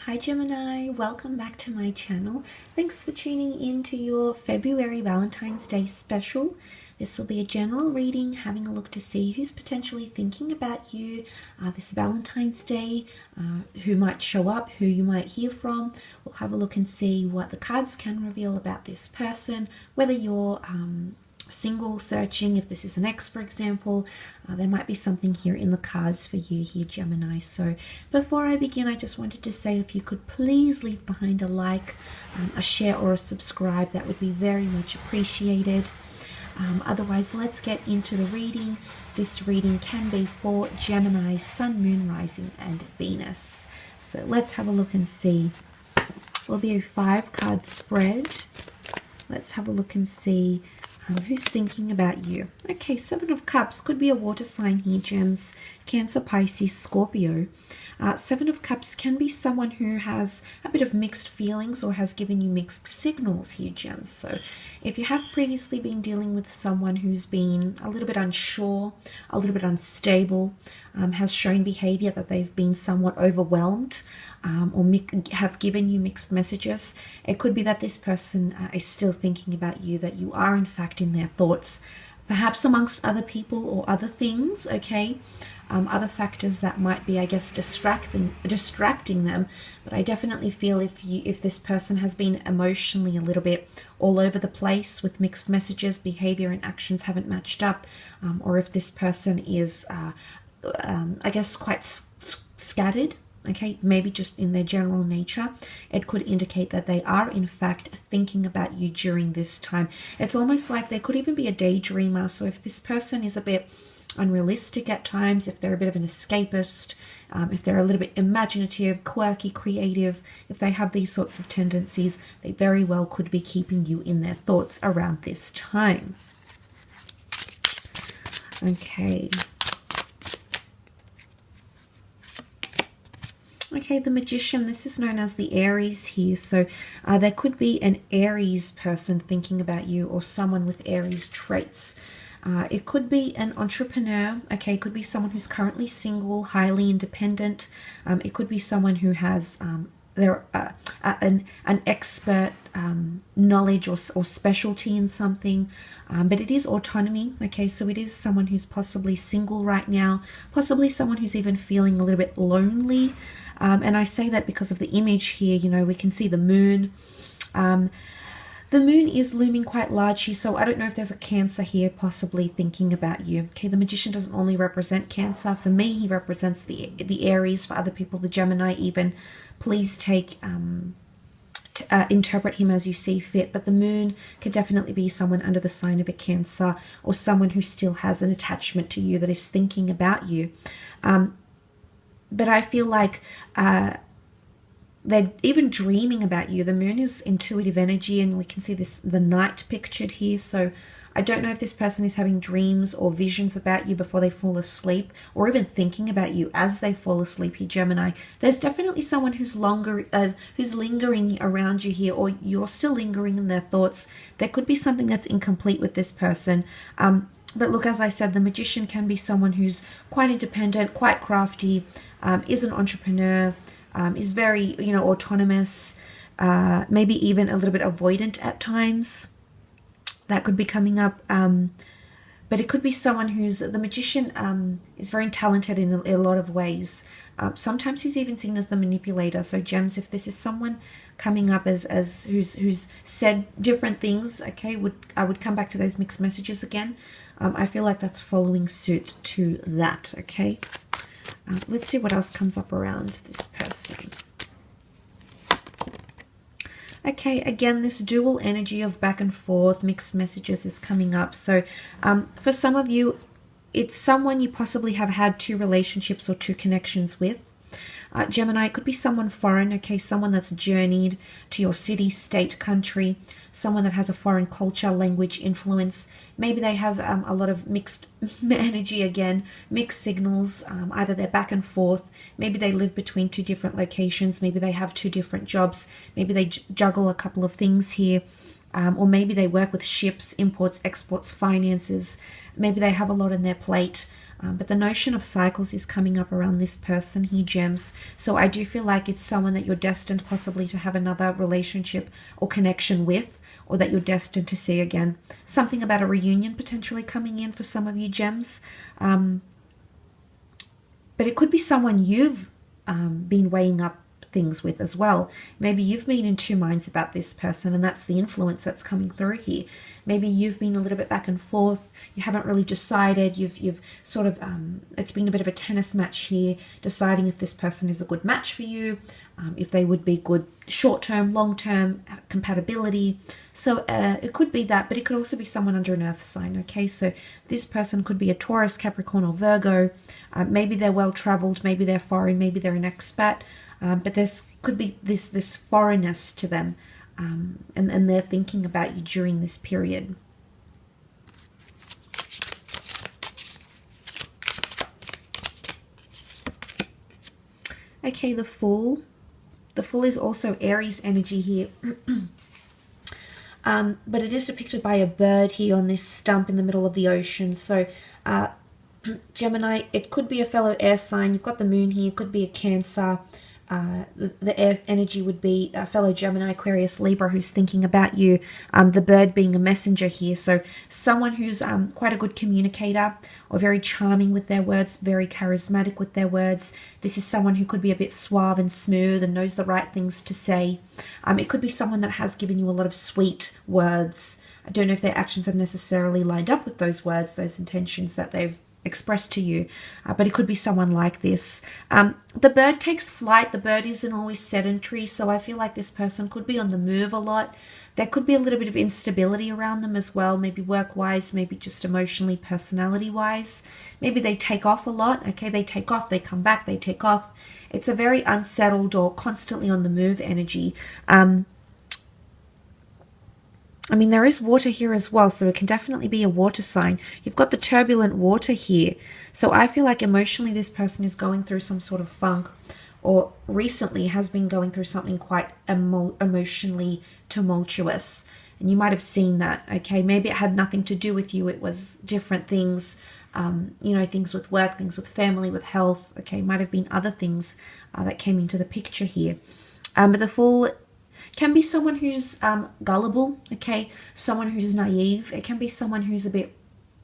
Hi Gemini, welcome back to my channel. Thanks for tuning in to your February Valentine's Day special. This will be a general reading, having a look to see who's potentially thinking about you this Valentine's Day, who might show up, who you might hear from. We'll have a look and see what the cards can reveal about this person, whether you're single, searching, if this is an ex for example. There might be something here in the cards for you here, Gemini. So before I begin, I just wanted to say if you could please leave behind a like, a share or a subscribe, that would be very much appreciated. Otherwise, let's get into the reading. This reading can be for Gemini's Sun, Moon, Rising and Venus. So let's have a look and see. It will be a 5-card spread. Let's have a look and see who's thinking about you. Okay, 7 of Cups could be a water sign here, Gems. Cancer, Pisces, Scorpio. 7 of Cups can be someone who has a bit of mixed feelings or has given you mixed signals here, Gems. So if you have previously been dealing with someone who's been a little bit unsure, a little bit unstable, has shown behavior that they've been somewhat overwhelmed, or have given you mixed messages, it could be that this person is still thinking about you, that you are in fact in their thoughts, perhaps amongst other people or other things, okay? Other factors that might be, I guess, distracting them. But I definitely feel if this person has been emotionally a little bit all over the place with mixed messages, behavior and actions haven't matched up, or if this person is, I guess, quite scattered, okay, maybe just in their general nature, it could indicate that they are in fact thinking about you during this time. It's almost like they could even be a daydreamer. So if this person is a bit unrealistic at times, if they're a bit of an escapist, if they're a little bit imaginative, quirky, creative, if they have these sorts of tendencies, they very well could be keeping you in their thoughts around this time. Okay. Okay, the Magician, this is known as the Aries here. So there could be an Aries person thinking about you, or someone with Aries traits. It could be an entrepreneur, okay, it could be someone who's currently single, highly independent. It could be someone who has an expert knowledge or specialty in something, but it is autonomy, okay, so it is someone who's possibly single right now, possibly someone who's even feeling a little bit lonely. And I say that because of the image here. You know, we can see the moon. The moon is looming quite large here, so I don't know if there's a Cancer here possibly thinking about you. Okay, the Magician doesn't only represent Cancer. For me, he represents the Aries. For other people, the Gemini even. Please take interpret him as you see fit. But the moon could definitely be someone under the sign of a Cancer, or someone who still has an attachment to you, that is thinking about you. But I feel like they're even dreaming about you. The moon is intuitive energy, and we can see the night pictured here. So I don't know if this person is having dreams or visions about you before they fall asleep, or even thinking about you as they fall asleep here, Gemini. There's definitely someone who's lingering around you here, or you're still lingering in their thoughts. There could be something that's incomplete with this person. But look, as I said, the Magician can be someone who's quite independent, quite crafty, is an entrepreneur, is very, you know, autonomous, maybe even a little bit avoidant at times. That could be coming up. But it could be someone who's, the Magician is very talented in a lot of ways. Sometimes he's even seen as the manipulator. So Gems, if this is someone coming up as who's said different things, okay, I would come back to those mixed messages again. I feel like that's following suit to that, okay? Let's see what else comes up around this person. Okay, again, this dual energy of back and forth, mixed messages is coming up. So for some of you, it's someone you possibly have had 2 relationships or 2 connections with. Gemini, it could be someone foreign, okay, someone that's journeyed to your city, state, country, someone that has a foreign culture, language, influence. Maybe they have a lot of mixed energy again, mixed signals. Either they're back and forth, maybe they live between 2 different locations, maybe they have 2 different jobs, maybe they juggle a couple of things here. Or maybe they work with ships, imports, exports, finances. Maybe they have a lot on their plate. But the notion of cycles is coming up around this person here, gems. So I do feel like it's someone that you're destined possibly to have another relationship or connection with, or that you're destined to see again. Something about a reunion potentially coming in for some of you, gems. But it could be someone you've been weighing up things with as well. Maybe you've been in two minds about this person, and that's the influence that's coming through here. Maybe you've been a little bit back and forth. You haven't really decided. You've sort of it's been a bit of a tennis match here, deciding if this person is a good match for you, if they would be good short-term, long-term compatibility. So it could be that, but it could also be someone under an earth sign. Okay, so this person could be a Taurus, Capricorn, or Virgo. Maybe they're well-traveled, maybe they're foreign, maybe they're an expat. But there could be this foreignness to them, and they're thinking about you during this period. Okay, the Fool. The Fool is also Aries energy here. But it is depicted by a bird here on this stump in the middle of the ocean. So Gemini, it could be a fellow air sign. You've got the moon here. It could be a Cancer. The air energy would be a fellow Gemini, Aquarius, Libra who's thinking about you. The bird being a messenger here. So someone who's quite a good communicator, or very charming with their words, very charismatic with their words. This is someone who could be a bit suave and smooth and knows the right things to say. It could be someone that has given you a lot of sweet words. I don't know if their actions have necessarily lined up with those words, those intentions that they've expressed to you, but it could be someone like this. The bird takes flight. The bird isn't always sedentary, so I feel like this person could be on the move a lot. There could be a little bit of instability around them as well, maybe work-wise, maybe just emotionally, personality-wise. Maybe they take off a lot. Okay, they take off, they come back, they take off. It's a very unsettled or constantly on the move energy. I mean, there is water here as well, so it can definitely be a water sign. You've got the turbulent water here. So I feel like emotionally this person is going through some sort of funk, or recently has been going through something quite emotionally tumultuous. And you might have seen that, okay? Maybe it had nothing to do with you. It was different things, you know, things with work, things with family, with health, okay? Might have been other things that came into the picture here. But the Fool can be someone who's gullible, okay? Someone who's naive. It can be someone who's a bit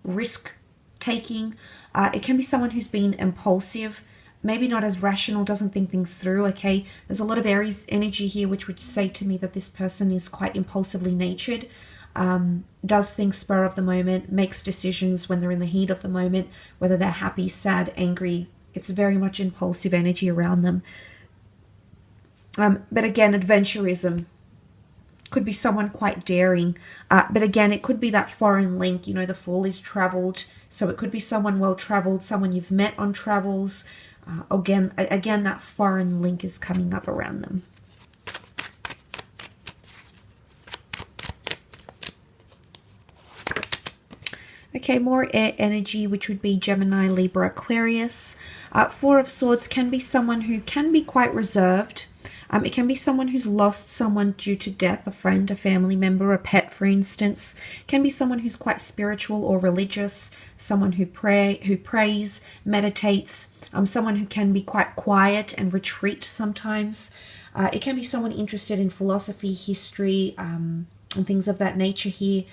risk-taking. It can be someone who's been impulsive, maybe not as rational, doesn't think things through, okay? There's a lot of Aries energy here, which would say to me that this person is quite impulsively natured, does things spur of the moment, makes decisions when they're in the heat of the moment, whether they're happy, sad, angry. It's very much impulsive energy around them. But again, adventurism. Could be someone quite daring. But again, it could be that foreign link. You know, the Fool is traveled. So it could be someone well-traveled, someone you've met on travels. Again, that foreign link is coming up around them. Okay, more air energy, which would be Gemini, Libra, Aquarius. Four of Swords can be someone who can be quite reserved. It can be someone who's lost someone due to death, a friend, a family member, a pet, for instance. It can be someone who's quite spiritual or religious, someone who prays, meditates, someone who can be quite quiet and retreat sometimes. It can be someone interested in philosophy, history, and things of that nature here.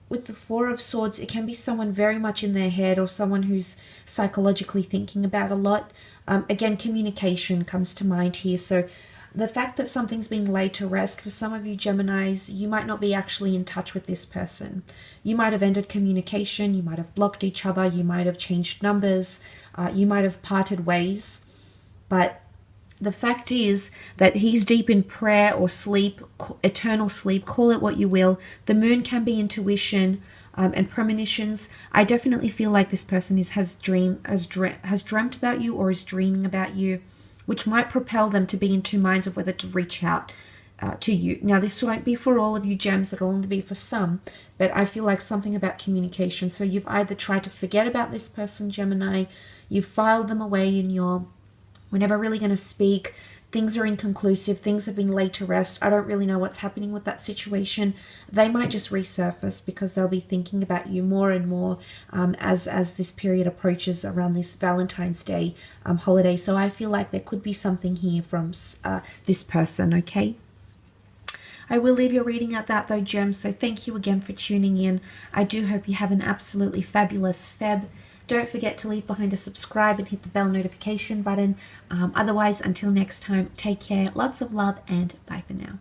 With the Four of Swords, it can be someone very much in their head, or someone who's psychologically thinking about a lot. Again, communication comes to mind here. So the fact that something's being laid to rest, for some of you Geminis, you might not be actually in touch with this person. You might have ended communication, you might have blocked each other, you might have changed numbers, you might have parted ways. But the fact is that he's deep in prayer or sleep, eternal sleep, call it what you will. The moon can be intuition and premonitions. I definitely feel like this person has dreamt about you, or is dreaming about you, which might propel them to be in two minds of whether to reach out to you. Now, this won't be for all of you gems, it'll only be for some, but I feel like something about communication. So you've either tried to forget about this person, Gemini, you've filed them away in your We're never really going to speak. Things are inconclusive. Things have been laid to rest. I don't really know what's happening with that situation. They might just resurface because they'll be thinking about you more and more as this period approaches around this Valentine's Day holiday. So I feel like there could be something here from this person, okay? I will leave your reading at that though, Gem. So thank you again for tuning in. I do hope you have an absolutely fabulous Feb. Don't forget to leave behind a subscribe and hit the bell notification button. Otherwise, until next time, take care, lots of love, and bye for now.